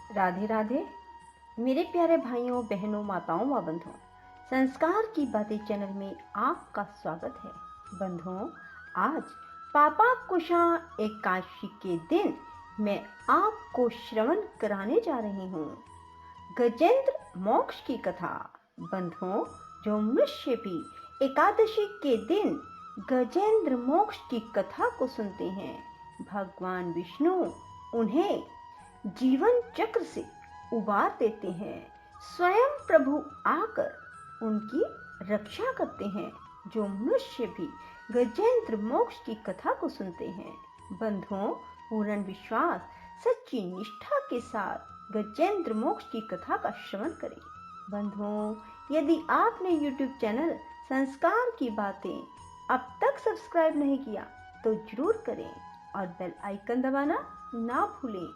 राधे राधे मेरे प्यारे भाइयों बहनों माताओं व बंधुओं, संस्कार की बातें चैनल में आपका स्वागत है। बंधुओं, आज पापा कुशा एकादशी के दिन मैं आपको श्रवण कराने जा रही हूँ गजेंद्र मोक्ष की कथा। बंधुओं, जो मनुष्य भी एकादशी के दिन गजेंद्र मोक्ष की कथा को सुनते हैं, भगवान विष्णु उन्हें जीवन चक्र से उबार देते हैं। स्वयं प्रभु आकर उनकी रक्षा करते हैं। जो मनुष्य भी गजेंद्र मोक्ष की कथा को सुनते हैं, बंधुओं, पूर्ण विश्वास सच्ची निष्ठा के साथ गजेंद्र मोक्ष की कथा का श्रवण करें। बंधुओं, यदि आपने YouTube चैनल संस्कार की बातें अब तक सब्सक्राइब नहीं किया तो जरूर करें और बेल आइकन दबाना ना भूलें।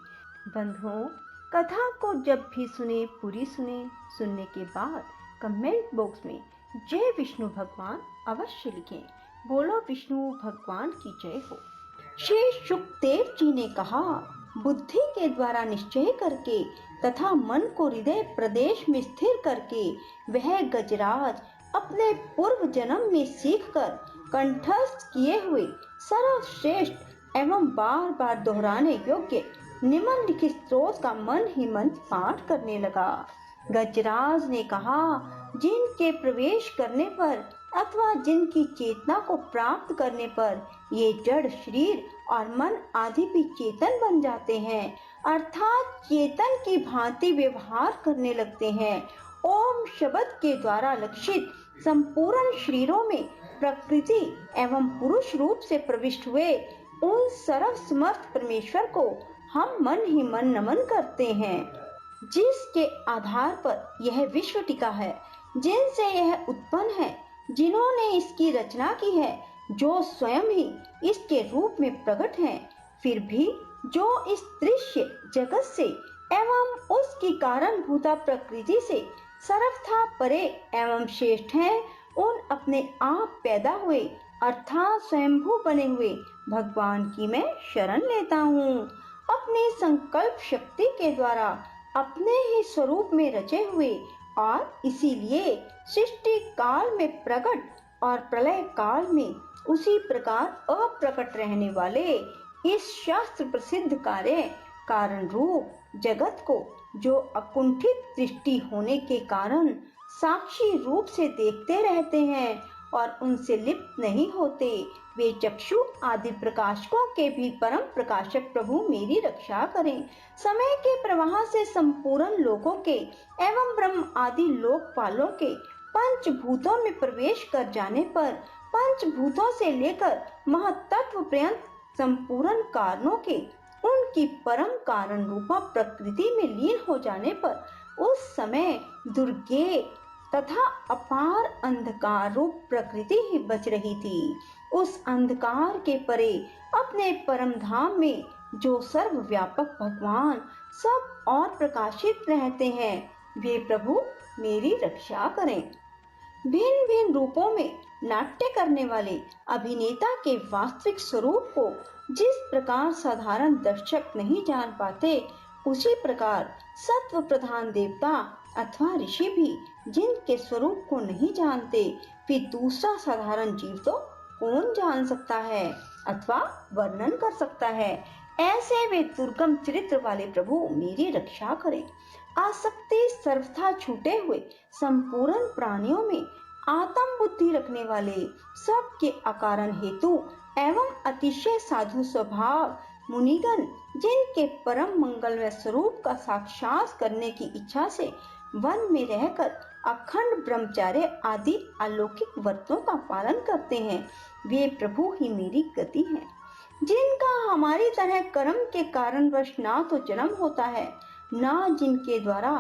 बंधुओं, कथा को जब भी सुने पूरी सुने। सुनने के बाद कमेंट बॉक्स में जय विष्णु भगवान अवश्य लिखें। बोलो विष्णु भगवान की जय हो। श्री सुखदेव जी ने कहा, बुद्धि के द्वारा निश्चय करके तथा मन को हृदय प्रदेश में स्थिर करके वह गजराज अपने पूर्व जन्म में सीखकर कंठस्थ किए हुए सर्वश्रेष्ठ एवं बार बार दोहराने योग्य निम्नलिखित स्त्रोत का मन ही मन पाठ करने लगा। गजराज ने कहा, जिनके प्रवेश करने पर अथवा जिनकी चेतना को प्राप्त करने पर ये जड़ शरीर और मन आदि भी चेतन बन जाते हैं, अर्थात चेतन की भांति व्यवहार करने लगते हैं। ओम शब्द के द्वारा लक्षित संपूर्ण शरीरों में प्रकृति एवं पुरुष रूप से प्रविष्ट हुए उन सर्वसमर्थ परमेश्वर को हम मन ही मन नमन करते हैं, जिसके आधार पर यह विश्व टिका है, जिनसे यह उत्पन्न है, जिन्होंने इसकी रचना की है, जो स्वयं ही इसके रूप में प्रकट हैं, फिर भी जो इस दृश्य जगत से एवं उसकी कारणभूता प्रकृति से सर्वथा परे एवं श्रेष्ठ हैं, उन अपने आप पैदा हुए अर्थात स्वयंभू बने हुए भगवान की मैं शरण लेता हूँ। अपनी संकल्प शक्ति के द्वारा अपने ही स्वरूप में रचे हुए और इसीलिए सृष्टि काल में प्रकट और प्रलय काल में उसी प्रकार अप्रकट रहने वाले इस शास्त्र प्रसिद्ध कार्य कारण रूप जगत को, जो अकुंठित दृष्टि होने के कारण साक्षी रूप से देखते रहते हैं और उनसे लिप्त नहीं होते, वे चक्षु आदि प्रकाशकों के भी परम प्रकाशक प्रभु मेरी रक्षा करें। समय के प्रवाह से संपूर्ण लोकों के एवं ब्रह्म आदि लोकपालों के पंचभूतों में प्रवेश कर जाने पर पंचभूतों से लेकर महत्त्व पर्यंत संपूर्ण कारणों के उनकी परम कारण रूपा प्रकृति में लीन हो जाने पर उस समय दुर्गे तथा अपार अंधकार रूप प्रकृति ही बच रही थी। उस अंधकार के परे अपने परम धाम में जो सर्वव्यापक भगवान सब और प्रकाशित रहते हैं, वे प्रभु मेरी रक्षा करें। भिन्न भिन्न रूपों में नाट्य करने वाले अभिनेता के वास्तविक स्वरूप को जिस प्रकार साधारण दर्शक नहीं जान पाते, उसी प्रकार सत्व प्रधान देवता अथवा ऋषि भी जिनके स्वरूप को नहीं जानते, फिर दूसरा साधारण जीव तो कौन जान सकता है अथवा वर्णन कर सकता है। ऐसे वे दुर्गम चरित्र वाले प्रभु मेरी रक्षा करें। आसक्ति सर्वथा छूटे हुए संपूर्ण प्राणियों में आत्म बुद्धि रखने वाले सबके अकारण हेतु एवं अतिशय साधु स्वभाव मुनिगण, जिनके परम मंगलमय स्वरूप का साक्षात करने की इच्छा से वन में रहकर अखंड ब्रह्मचर्य आदि अलौकिक व्रतों का पालन करते हैं, वे प्रभु ही मेरी गति है। जिनका हमारी तरह कर्म के कारणवश ना तो जन्म होता है, ना जिनके द्वारा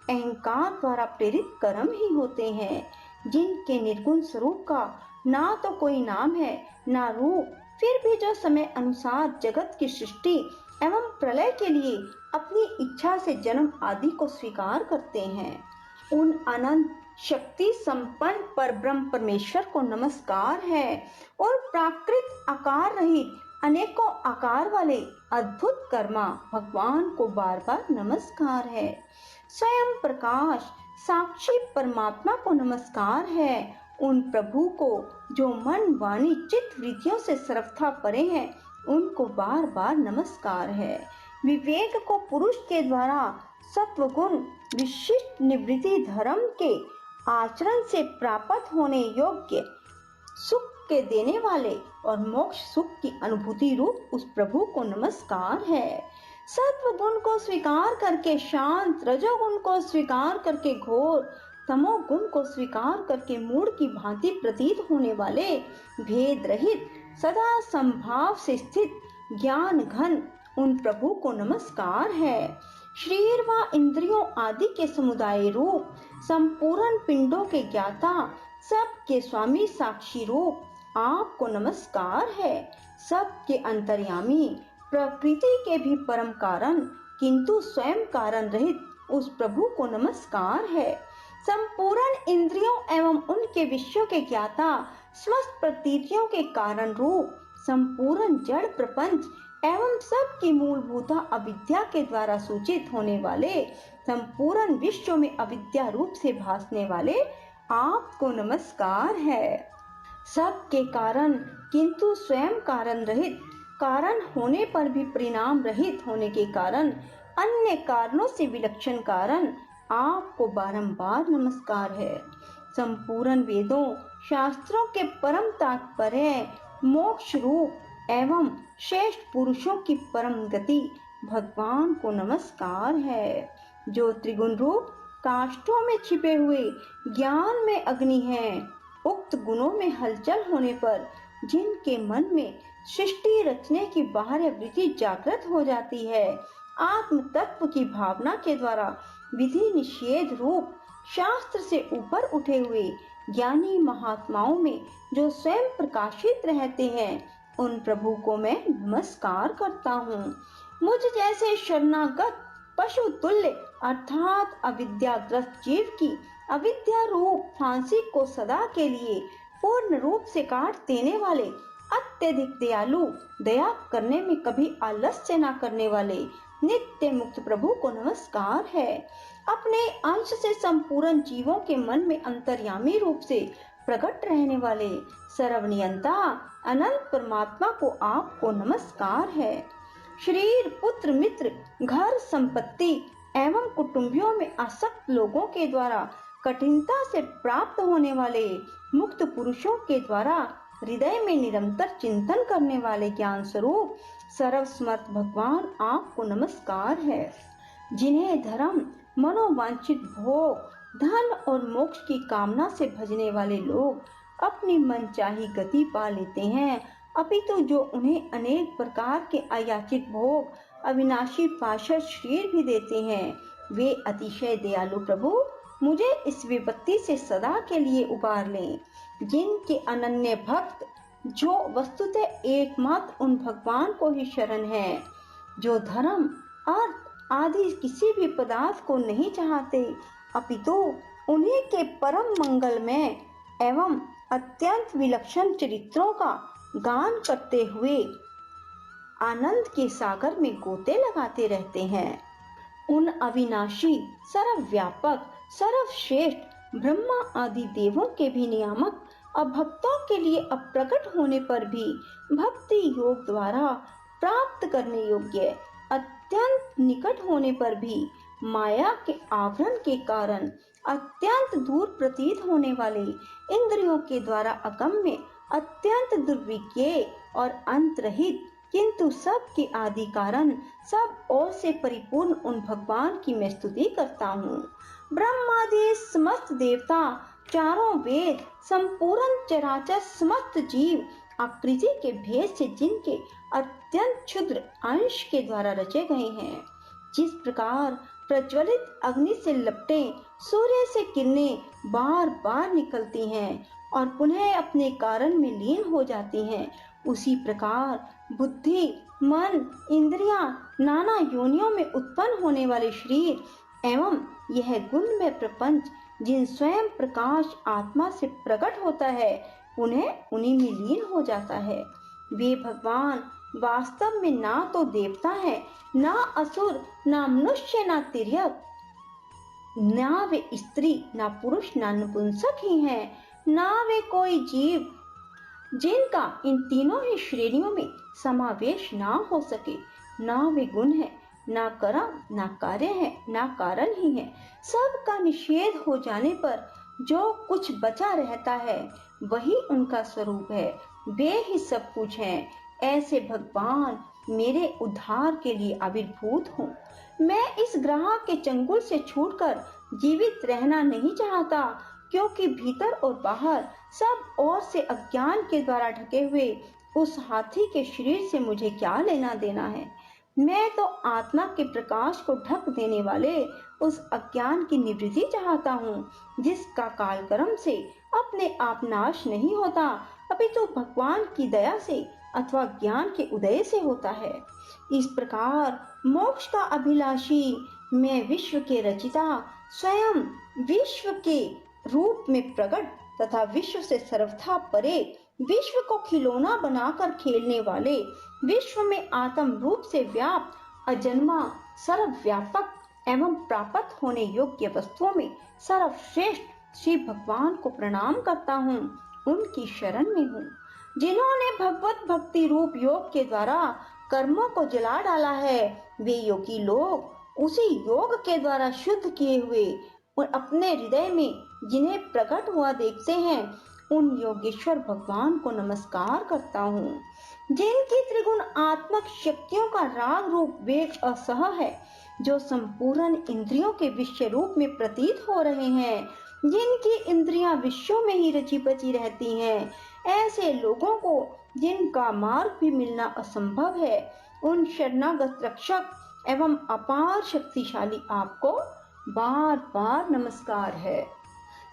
अहंकार द्वारा प्रेरित कर्म ही होते हैं, जिनके निर्गुण स्वरूप का ना तो कोई नाम है ना रूप, फिर भी जो समय अनुसार जगत की सृष्टि एवं प्रलय के लिए अपनी इच्छा से जन्म आदि को स्वीकार करते हैं, उन अनंत शक्ति संपन्न पर ब्रह्म परमेश्वर को नमस्कार है। और प्राकृत आकार रहित अनेकों आकार वाले अद्भुत कर्मा भगवान को बार बार नमस्कार है। स्वयं प्रकाश साक्षी परमात्मा को नमस्कार है। उन प्रभु को जो मन वाणी चित्त वृत्तियों से सर्वथा परे हैं, उनको बार बार नमस्कार है। विवेक को पुरुष के द्वारा सत्वगुण विशिष्ट निवृत्ति धर्म के आचरण से प्राप्त होने योग्य सुख के देने वाले और मोक्ष सुख की अनुभूति रूप उस प्रभु को नमस्कार है। सत्व गुण को स्वीकार करके शांत, रजोगुण को स्वीकार करके घोर, तमोगुण को स्वीकार करके मूढ़ की भांति प्रतीत होने वाले भेद रहित सदा संभाव से स्थित ज्ञान घन उन प्रभु को नमस्कार है। शरीर व इंद्रियों आदि के समुदाय रूप संपूर्ण पिंडों के ज्ञाता, सबके स्वामी साक्षी रूप आपको नमस्कार है। सबके अंतर्यामी, प्रकृति के भी परम कारण किंतु स्वयं कारण रहित उस प्रभु को नमस्कार है। संपूर्ण इंद्रियों एवं उनके विषयों के ज्ञाता, समस्त प्रतीतियों के कारण रूप संपूर्ण जड़ प्रपंच एवं सबकी मूलभूता अविद्या के द्वारा सूचित होने वाले, संपूर्ण विश्व में अविद्या रूप से भासने वाले आपको नमस्कार है। सबके कारण किंतु स्वयं कारण रहित, कारण होने पर भी परिणाम रहित होने के कारण अन्य कारणों से विलक्षण कारण आपको बारंबार नमस्कार है। संपूर्ण वेदों शास्त्रों के परम तात्पर्य, मोक्ष रूप एवं श्रेष्ठ पुरुषों की परम गति भगवान को नमस्कार है। जो त्रिगुण रूप काष्ठों में छिपे हुए ज्ञान में अग्नि है, उक्त गुणों में हलचल होने पर जिनके मन में सृष्टि रचने की बाह्य वृत्ति जागृत हो जाती है, आत्म तत्व की भावना के द्वारा विधि निषेध रूप शास्त्र से ऊपर उठे हुए ज्ञानी महात्माओं में जो स्वयं प्रकाशित रहते हैं, उन प्रभु को मैं नमस्कार करता हूँ। मुझ जैसे शरणागत पशु तुल्य अर्थात अविद्याग्रस्त जीव की अविद्या रूप फांसी को सदा के लिए पूर्ण रूप से काट देने वाले, अत्यधिक दयालु, दया करने में कभी आलस्य न करने वाले नित्य मुक्त प्रभु को नमस्कार है। अपने अंश से संपूर्ण जीवों के मन में अंतर्यामी रूप से प्रकट रहने वाले सर्वनियंता अनंत परमात्मा को आपको नमस्कार है। शरीर, पुत्र, मित्र, घर, संपत्ति एवं कुटुंबियों में आसक्त लोगों के द्वारा कठिनता से प्राप्त होने वाले मुक्त पुरुषों के द्वारा हृदय में निरंतर चिंतन करने वाले ज्ञान स्वरूप सर्वसमर्थ भगवान आपको नमस्कार है। जिन्हें धर्म, मनोवांछित भोग, धन और मोक्ष की कामना से भजने वाले लोग अपनी मनचाही गति पा लेते हैं, अपितु जो उन्हें अनेक प्रकार के अयाचित भोग, अविनाशी पाशर शरीर भी देते हैं, वे अतिशय दयालु प्रभु मुझे इस विपत्ति से सदा के लिए उबार लें। जिनके अनन्य भक्त जो वस्तुतः एकमात्र उन भगवान को ही शरण है, जो धर्म, अर्थ आदि किसी भी पदार्थ को नहीं चाहते, अपितु उन्हीं के परम मंगलमय एवं अत्यंत विलक्षण चरित्रों का गान करते हुए आनंद के सागर में गोते लगाते रहते हैं। उन अविनाशी, सर्वव्यापक, सर्वश्रेष्ठ ब्रह्मा आदि देवों के भी नियामक और भक्तों के लिए अप्रकट होने पर भी भक्ति योग द्वारा प्राप्त करने योग्य, अत्यंत निकट होने पर भी माया के आवरण के कारण अत्यंत दूर प्रतीत होने वाले, इंद्रियों के द्वारा अगम्य, अत्यंत दुर्विज्ञेय और अंत रहित किंतु सब के आदि कारण, सब ओर से परिपूर्ण उन भगवान की मैं स्तुति करता हूँ। ब्रह्मादि समस्त देवता, चारों वेद, संपूर्ण चराचर समस्त जीव आकृति के भेद से जिनके अत्यंत क्षुद्र अंश के द्वारा रचे गए हैं, जिस प्रकार प्रज्वलित अग्नि से लपटे सूर्य से किरणें बार बार निकलती हैं और पुनः अपने कारण में लीन हो जाती हैं, उसी प्रकार बुद्धि, मन, इंद्रियां, नाना योनियों में उत्पन्न होने वाले शरीर एवं यह गुणमय प्रपंच जिन स्वयं प्रकाश आत्मा से प्रकट होता है, उन्हें उन्हीं में लीन हो जाता है। वे भगवान वास्तव में ना तो देवता है, ना असुर, ना मनुष्य, ना तिर्यक, ना वे स्त्री, ना पुरुष, ना नपुंसक ही हैं, ना वे कोई जीव जिनका इन तीनों ही श्रेणियों में समावेश ना हो सके। ना वे गुण है, ना कर्म, ना कार्य है, ना कारण ही है। सब का निषेध हो जाने पर जो कुछ बचा रहता है वही उनका स्वरूप है। वे ही सब कुछ हैं। ऐसे भगवान मेरे उद्धार के लिए आविर्भूत हों। मैं इस ग्रह के चंगुल से छूटकर जीवित रहना नहीं चाहता, क्योंकि भीतर और बाहर सब ओर से अज्ञान के द्वारा ढके हुए उस हाथी के शरीर से मुझे क्या लेना देना है। मैं तो आत्मा के प्रकाश को ढक देने वाले उस अज्ञान की निवृत्ति चाहता हूँ, जिसका कालक्रम से अपने आप नाश नहीं होता, अपितु तो भगवान की दया से अथवा ज्ञान के उदय से होता है। इस प्रकार मोक्ष का अभिलाषी मैं विश्व के रचिता, स्वयं विश्व के रूप में प्रकट तथा विश्व से सर्वथा परे, विश्व को खिलौना बनाकर खेलने वाले, विश्व में आत्म रूप से व्याप्त अजन्मा, सर्वव्यापक एवं प्राप्त होने योग्य वस्तुओं में सर्वश्रेष्ठ श्री भगवान को प्रणाम करता हूँ। उनकी शरण में हूँ जिन्होंने भगवत भक्ति रूप योग के द्वारा कर्मों को जला डाला है। वे योगी लोग उसी योग के द्वारा शुद्ध किए हुए और अपने हृदय में जिन्हें प्रकट हुआ देखते हैं, उन योगेश्वर भगवान को नमस्कार करता हूँ। जिनकी त्रिगुण आत्मक शक्तियों का राग रूप वेग असह है, जो संपूर्ण इंद्रियों के विषय रूप में प्रतीत हो रहे हैं, जिनकी इंद्रियां विषयों में ही रची बची रहती हैं, ऐसे लोगों को जिनका मार्ग भी मिलना असंभव है, उन शरणागत रक्षक एवं अपार शक्तिशाली आपको बार बार नमस्कार है।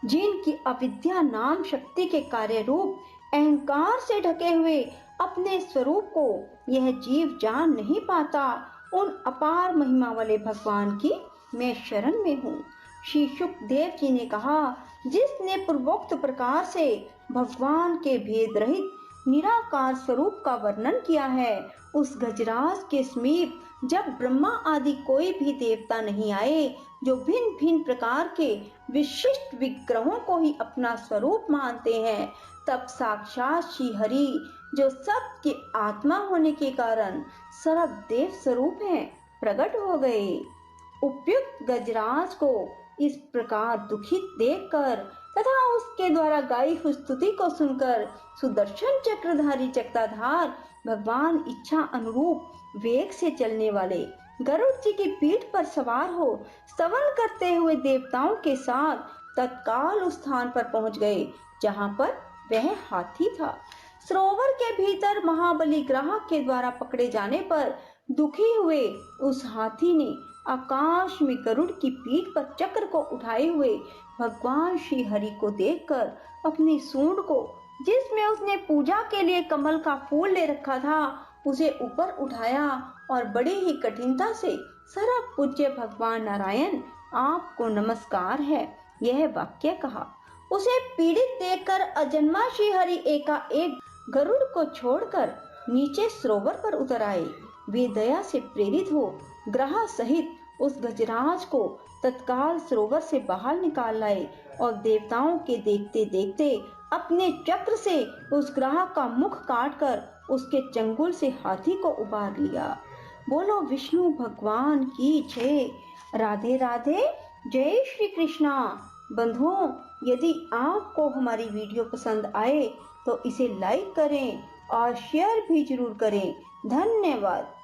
जिनकी अविद्या नाम शक्ति के कार्य रूप अहंकार से ढके हुए अपने स्वरूप को यह जीव जान नहीं पाता, उन अपार महिमा वाले भगवान की मैं शरण में हूँ। श्री सुखदेव जी ने कहा, जिसने पूर्वोक्त प्रकार से भगवान के भेद रहित निराकार स्वरूप का वर्णन किया है, उस गजराज के समीप जब ब्रह्मा आदि कोई भी देवता नहीं आए, जो भिन्न भिन्न प्रकार के विशिष्ट विग्रहों को ही अपना स्वरूप मानते हैं, तब साक्षात श्री हरि, जो सबके आत्मा होने के कारण सर्वदेव स्वरूप हैं, प्रकट हो गए। उपयुक्त गजराज को इस प्रकार दुखित देखकर तथा उसके द्वारा गाई हुई स्तुति को सुनकर सुदर्शन चक्रधारी चक्रधार भगवान इच्छा अनुरूप वेग से चलने वाले गरुड़ जी की पीठ पर सवार हो स्तवन करते हुए देवताओं के साथ तत्काल उस स्थान पर पहुंच गए जहां पर वह हाथी था। सरोवर के भीतर महाबली ग्राहक के द्वारा पकड़े जाने पर दुखी हुए उस हाथी ने आकाश में गरुड़ की पीठ पर चक्र को उठाए हुए भगवान श्री हरि को देखकर अपनी सूंड को, जिसमें उसने पूजा के लिए कमल का फूल ले रखा था, उसे ऊपर उठाया और बड़ी ही कठिनता से सर्व पूज्य भगवान नारायण आपको नमस्कार है, यह वाक्य कहा। उसे पीड़ित देखकर अजन्मा श्री हरि एकाएक गरुड़ को छोड़कर नीचे सरोवर पर उतर आए। वे दया से प्रेरित हो ग्रह सहित उस गजराज को तत्काल सरोवर से बाहर निकाल लाए और देवताओं के देखते देखते अपने चक्र से उस ग्रह का मुख काटकर उसके चंगुल से हाथी को उबार लिया। बोलो विष्णु भगवान की जय। राधे राधे। जय श्री कृष्णा। बंधुओं, यदि आपको हमारी वीडियो पसंद आए तो इसे लाइक करें और शेयर भी जरूर करें। धन्यवाद।